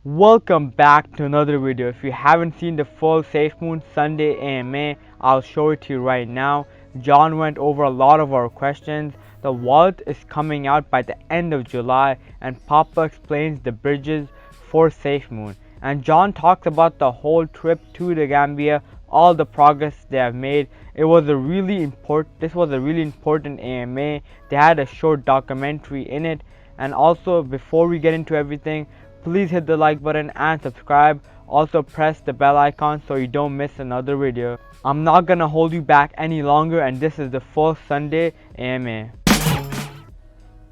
Welcome back to another video. If you haven't seen the full Safemoon Sunday AMA, I'll show it to you right now. John went over a lot of our questions. The wallet is coming out by the end of July, and Papa explains the bridges for Safemoon. And John talks about the whole trip to the Gambia, all the progress they have made. This was a really important AMA. They had a short documentary in it. And also, before we get into everything, please hit the like button and subscribe. Also press the bell icon so you don't miss another video. I'm not gonna hold you back any longer, and this is the full Sunday AMA.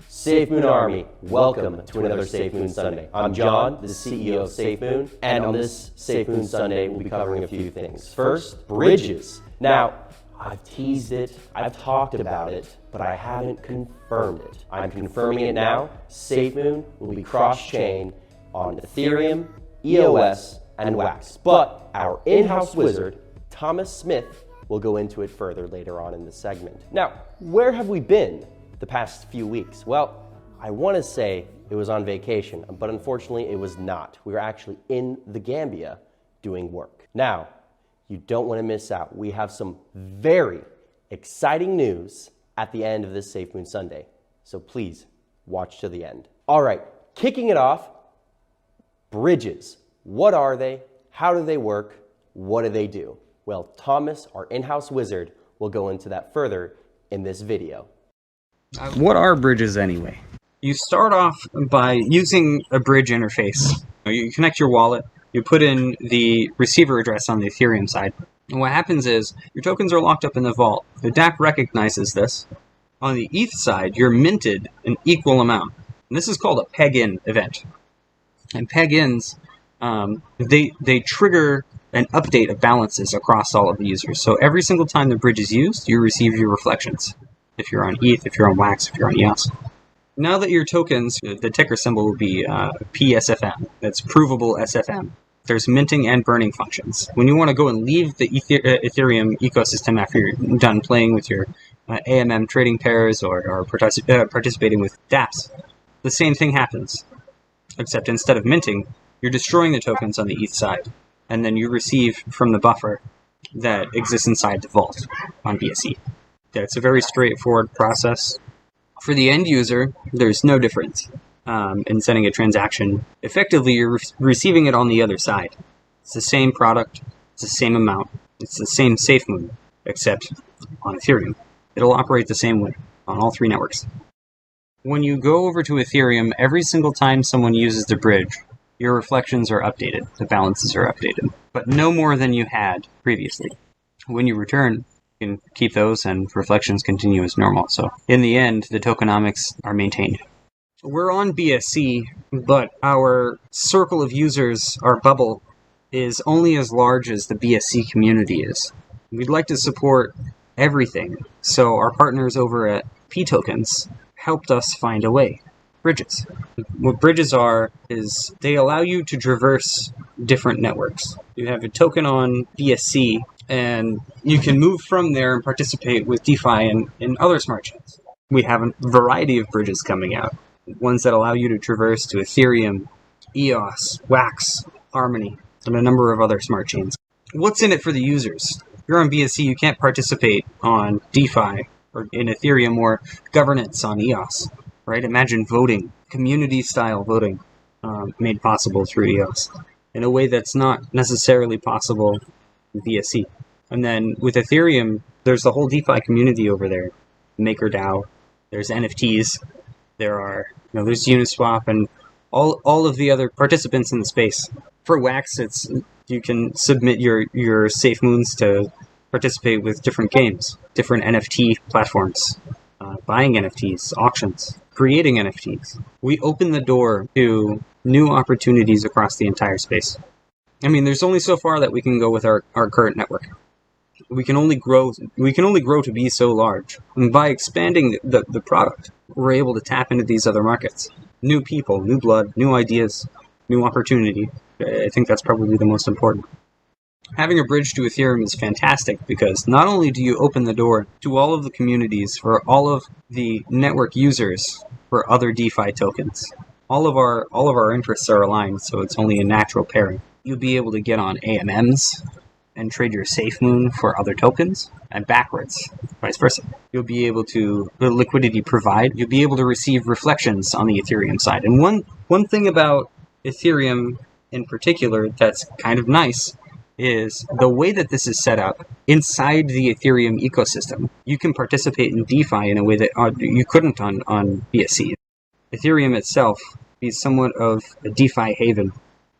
Safemoon Army, welcome to another Safemoon Sunday. I'm John, the CEO of Safemoon, and on this Safemoon Sunday, we'll be covering a few things. First, bridges. Now, I've teased it, I've talked about it, but I haven't confirmed it. I'm confirming it now. Safemoon will be cross-chain on Ethereum, EOS, and Wax. But our in-house wizard, Thomas Smith, will go into it further later on in the segment. Now, where have we been the past few weeks? Well, I want to say it was on vacation, but unfortunately it was not. We were actually in the Gambia doing work. Now, you don't want to miss out. We have some very exciting news at the end of this Safemoon Sunday. So please watch to the end. All right, kicking it off, bridges. What are they? How do they work? What do they do? Well, Thomas, our in-house wizard, will go into that further in this video. What are bridges anyway? You start off by using a bridge interface. You connect your wallet, you put in the receiver address on the Ethereum side. And what happens is your tokens are locked up in the vault. The DApp recognizes this. On the ETH side, you're minted an equal amount. And this is called a peg-in event. And peg-ins, they trigger an update of balances across all of the users. So every single time the bridge is used, you receive your reflections. If you're on ETH, if you're on Wax, if you're on EOS. Now that your tokens, the ticker symbol will be PSFM. That's provable SFM. There's minting and burning functions. When you want to go and leave the Ethereum ecosystem after you're done playing with your AMM trading pairs or participating with dApps, the same thing happens. Except instead of minting, you're destroying the tokens on the ETH side, and then you receive from the buffer that exists inside the vault on BSC. Yeah, it's a very straightforward process. For the end user, there's no difference in sending a transaction. Effectively, you're receiving it on the other side. It's the same product, it's the same amount, it's the same Safemoon, except on Ethereum. It'll operate the same way on all three networks. When you go over to Ethereum, every single time someone uses the bridge, your reflections are updated, the balances are updated, but no more than you had previously. When you return, you can keep those and reflections continue as normal. So in the end, the tokenomics are maintained. We're on BSC, but our circle of users, our bubble, is only as large as the BSC community is. We'd like to support everything, so our partners over at P-Tokens helped us find a way. Bridges. What bridges are is they allow you to traverse different networks. You have a token on BSC, and you can move from there and participate with DeFi and in other smart chains. We have a variety of bridges coming out. Ones that allow you to traverse to Ethereum, EOS, Wax, Harmony, and a number of other smart chains. What's in it for the users? If you're on BSC, you can't participate on DeFi or in Ethereum or governance on EOS. Right? Imagine voting, community-style voting, made possible through EOS in a way that's not necessarily possible in BSC. And then with Ethereum, there's the whole DeFi community over there. MakerDAO, there's NFTs, there's Uniswap, and all of the other participants in the space. For Wax, you can submit your Safemoons to participate with different games, different NFT platforms, buying NFTs, auctions, creating NFTs. We open the door to new opportunities across the entire space. I mean, there's only so far that we can go with our current network. We can only grow to be so large. And by expanding the product, we're able to tap into these other markets. New people, new blood, new ideas, new opportunity. I think that's probably the most important. Having a bridge to Ethereum is fantastic because not only do you open the door to all of the communities for all of the network users for other DeFi tokens, all of our interests are aligned, so it's only a natural pairing. You'll be able to get on AMMs and trade your Safemoon for other tokens, and backwards, vice versa. You'll be able to, the liquidity provide, you'll be able to receive reflections on the Ethereum side. And one thing about Ethereum in particular that's kind of nice is the way that this is set up inside the Ethereum ecosystem. You can participate in DeFi in a way that you couldn't on BSC. Ethereum itself is somewhat of a DeFi haven.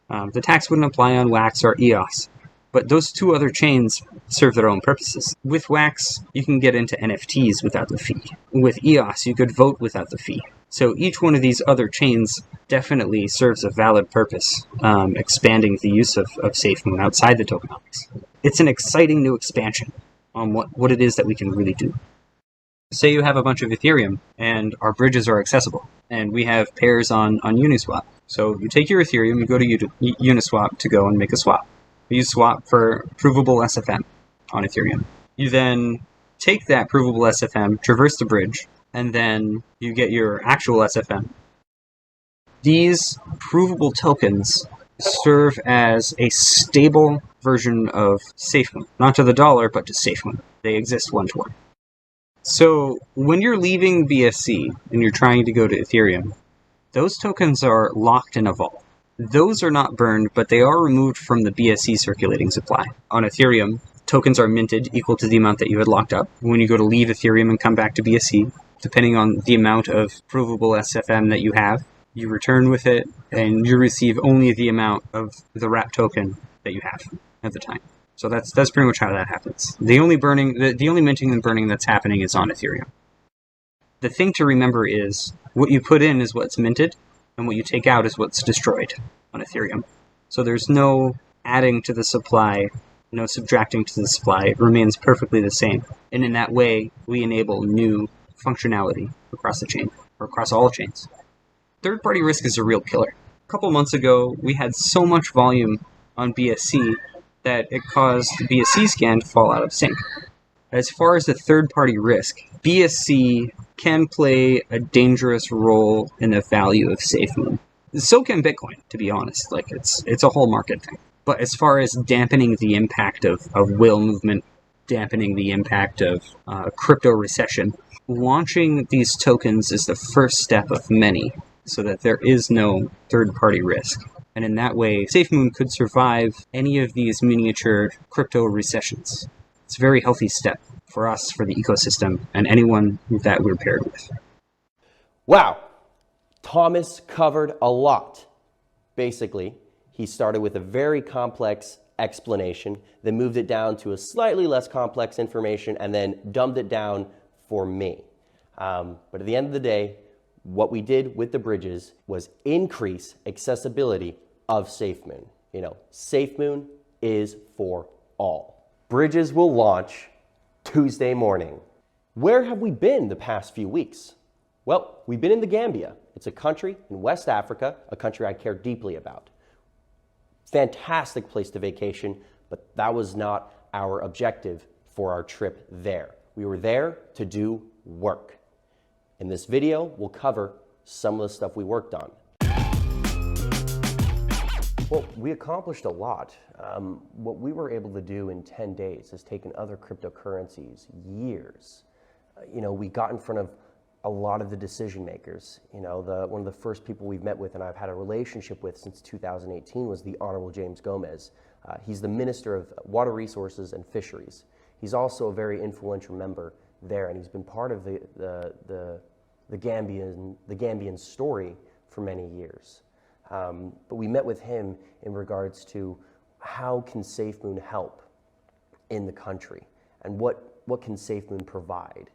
The tax wouldn't apply on Wax or EOS, but those two other chains serve their own purposes. With Wax, you can get into NFTs without the fee. With EOS, you could vote without the fee. So each one of these other chains definitely serves a valid purpose, expanding the use of Safemoon outside the tokenomics. It's an exciting new expansion on what it is that we can really do. Say you have a bunch of Ethereum, and our bridges are accessible, and we have pairs on Uniswap. So you take your Ethereum, you go to Uniswap to go and make a swap. You swap for provable SFM on Ethereum. You then take that provable SFM, traverse the bridge, and then you get your actual SFM. These provable tokens serve as a stable version of Safemoon. Not to the dollar, but to Safemoon. They exist one-to-one. So when you're leaving BSC and you're trying to go to Ethereum, those tokens are locked in a vault. Those are not burned, but they are removed from the BSC circulating supply. On Ethereum, tokens are minted equal to the amount that you had locked up. When you go to leave Ethereum and come back to BSC, depending on the amount of provable SFM that you have, you return with it, and you receive only the amount of the wrap token that you have at the time. So that's pretty much how that happens. The only minting and burning that's happening is on Ethereum. The thing to remember is what you put in is what's minted, and what you take out is what's destroyed on Ethereum. So there's no adding to the supply, no subtracting to the supply. It remains perfectly the same. And in that way, we enable new functionality across the chain, or across all chains. Third-party risk is a real killer. A couple months ago, we had so much volume on BSC that it caused BSC scan to fall out of sync. As far as the third-party risk, BSC can play a dangerous role in the value of Safemoon. So can Bitcoin, to be honest. Like it's a whole market thing. But as far as dampening the impact of whale movement, dampening the impact of crypto recession, launching these tokens is the first step of many, so that there is no third-party risk. And in that way, Safemoon could survive any of these miniature crypto recessions. It's a very healthy step for us, for the ecosystem, and anyone that we're paired with. Wow, Thomas covered a lot. Basically, he started with a very complex explanation, then moved it down to a slightly less complex information, and then dumbed it down for me. But at the end of the day, what we did with the bridges was increase accessibility of Safemoon. You know, Safemoon is for all. Bridges will launch Tuesday morning. Where have we been the past few weeks? Well, we've been in the Gambia. It's a country in West Africa, a country I care deeply about. Fantastic place to vacation, but that was not our objective for our trip there. We were there to do work. In this video, we'll cover some of the stuff we worked on. Well, we accomplished a lot. What we were able to do in 10 days has taken other cryptocurrencies years. We got in front of a lot of the decision makers. One of the first people we've met with and I've had a relationship with since 2018 was the Honorable James Gomez. He's the Minister of Water Resources and Fisheries. He's also a very influential member there, and he's been part of the Gambian story for many years. But we met with him in regards to how can Safemoon help in the country, and what can Safemoon provide.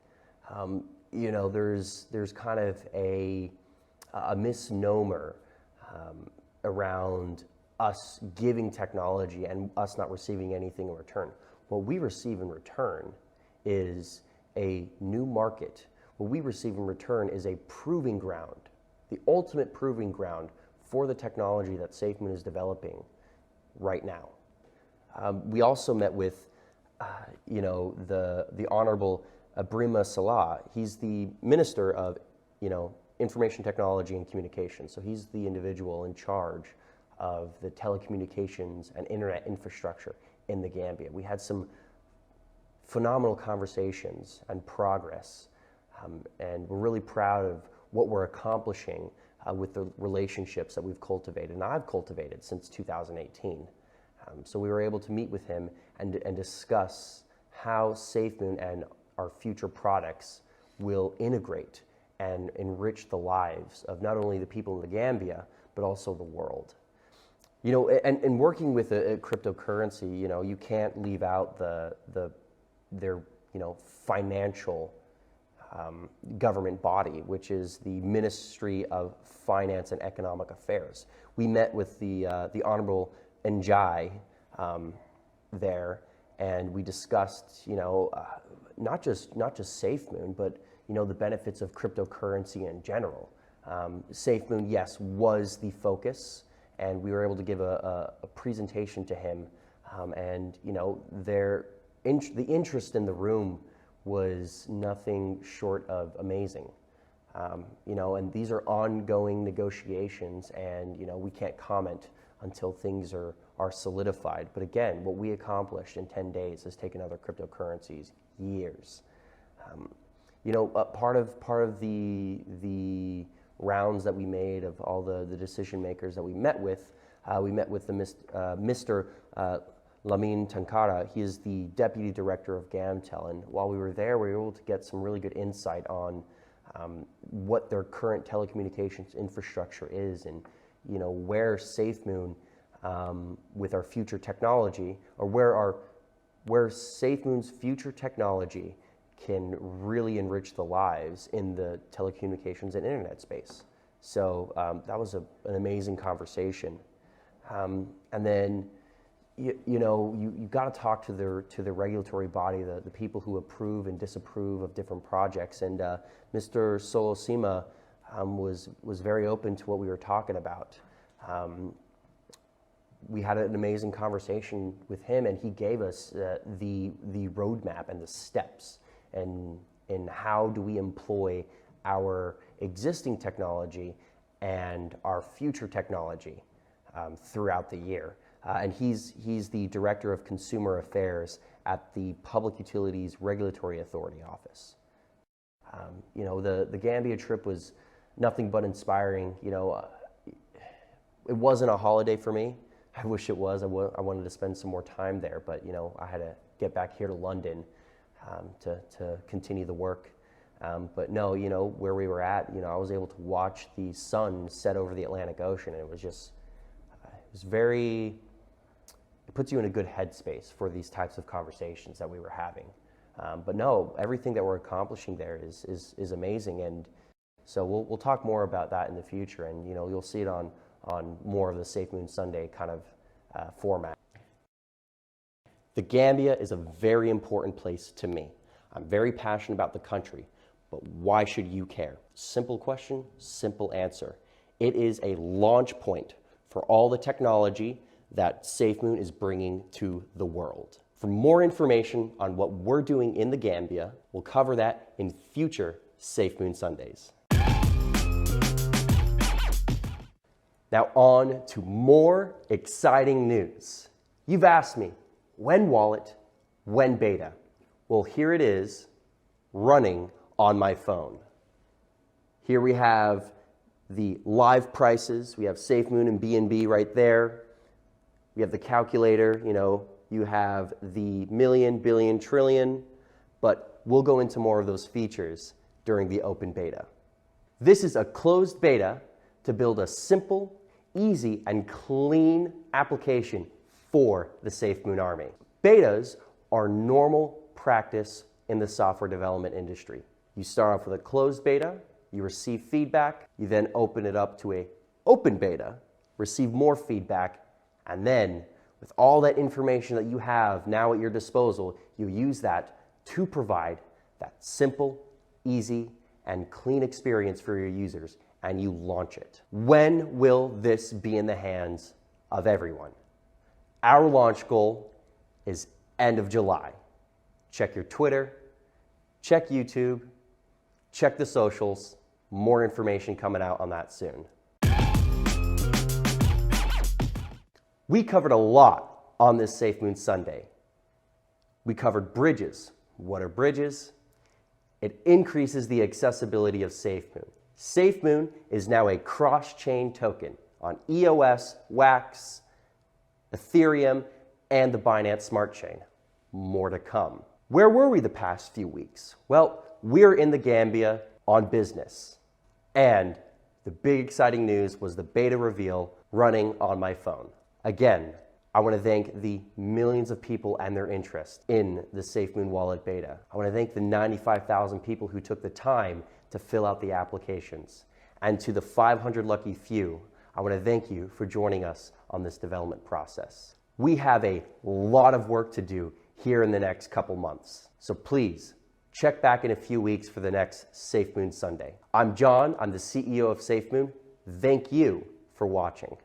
There's kind of a misnomer around us giving technology and us not receiving anything in return. What we receive in return is a new market. What we receive in return is a proving ground, the ultimate proving ground for the technology that Safemoon is developing right now. We also met with, the Honorable Brima Salah. He's the Minister of, information technology and communication. So he's the individual in charge of the telecommunications and internet infrastructure in the Gambia. We had some phenomenal conversations and progress, and we're really proud of what we're accomplishing with the relationships that we've cultivated, and I've cultivated since 2018. So we were able to meet with him and discuss how Safemoon and our future products will integrate and enrich the lives of not only the people in the Gambia, but also the world. You know, and working with a cryptocurrency, you know, you can't leave out their financial government body, which is the Ministry of Finance and Economic Affairs. We met with the Honorable Njai there, and we discussed, you know, not just Safemoon, but you know, the benefits of cryptocurrency in general. Safemoon, yes, was the focus, and we were able to give a presentation to him, and you know, the interest in the room was nothing short of amazing. You know, and these are ongoing negotiations, and you know, we can't comment until things are solidified. But again, what we accomplished in 10 days has taken other cryptocurrencies years. You know, part of the rounds that we made of all the decision makers that we met with the Mr. Lamin Tankara. He is the deputy director of Gamtel, and while we were there, we were able to get some really good insight on what their current telecommunications infrastructure is, and you know, where Safemoon with our future technology, or where Safemoon's future technology can really enrich the lives in the telecommunications and internet space. So that was an amazing conversation. And then, you know, you got to talk to the regulatory body, the people who approve and disapprove of different projects. And Mr. Solosima was very open to what we were talking about. We had an amazing conversation with him, and he gave us the roadmap and the steps, and how do we employ our existing technology and our future technology throughout the year. And he's the Director of Consumer Affairs at the Public Utilities Regulatory Authority Office. You know, the Gambia trip was nothing but inspiring. You know, it wasn't a holiday for me. I wish it was. I wanted to spend some more time there, but you know, I had to get back here to London to continue the work. But no, you know, where we were at, you know, I was able to watch the sun set over the Atlantic Ocean, and it was just, it puts you in a good headspace for these types of conversations that we were having. But no, everything that we're accomplishing there is amazing, and so we'll talk more about that in the future, and you know, you'll see it on more of the Safemoon Sunday kind of format. The Gambia is a very important place to me. I'm very passionate about the country, but why should you care? Simple question, simple answer. It is a launch point for all the technology that Safemoon is bringing to the world. For more information on what we're doing in the Gambia, we'll cover that in future Safemoon Sundays. Now on to more exciting news. You've asked me, when wallet, when beta? Well, here it is, running on my phone. Here we have the live prices. We have Safemoon and BNB right there. We have the calculator, you know, you have the million, billion, trillion, but we'll go into more of those features during the open beta. This is a closed beta to build a simple, easy, and clean application for the Safemoon Army. Betas are normal practice in the software development industry. You start off with a closed beta, you receive feedback, you then open it up to an open beta, receive more feedback, and then with all that information that you have now at your disposal, you use that to provide that simple, easy, and clean experience for your users, and you launch it. When will this be in the hands of everyone? Our launch goal is end of July. Check your Twitter, check YouTube, check the socials, More information coming out on that soon. We covered a lot on this Safemoon Sunday. We covered bridges. What are bridges? It increases the accessibility of Safemoon. Safemoon is now a cross-chain token on EOS, WAX, Ethereum, and the Binance Smart Chain. More to come. Where were we the past few weeks? Well, we're in the Gambia on business. And the big exciting news was the beta reveal running on my phone. Again, I want to thank the millions of people and their interest in the Safemoon wallet beta. I want to thank the 95,000 people who took the time to fill out the applications. And to the 500 lucky few, I want to thank you for joining us on this development process. We have a lot of work to do here in the next couple months. So please, check back in a few weeks for the next Safemoon Sunday. I'm John, I'm the CEO of Safemoon. Thank you for watching.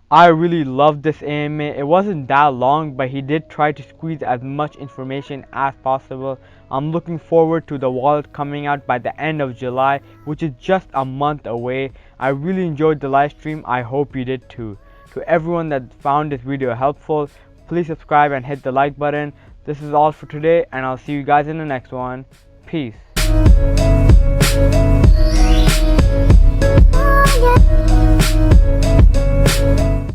I really loved this AMA. It wasn't that long, but he did try to squeeze as much information as possible. I'm looking forward to the wallet coming out by the end of July, which is just a month away. I really enjoyed the live stream. I hope you did too. To everyone that found this video helpful, please subscribe and hit the like button. This is all for today, and I'll see you guys in the next one. Peace.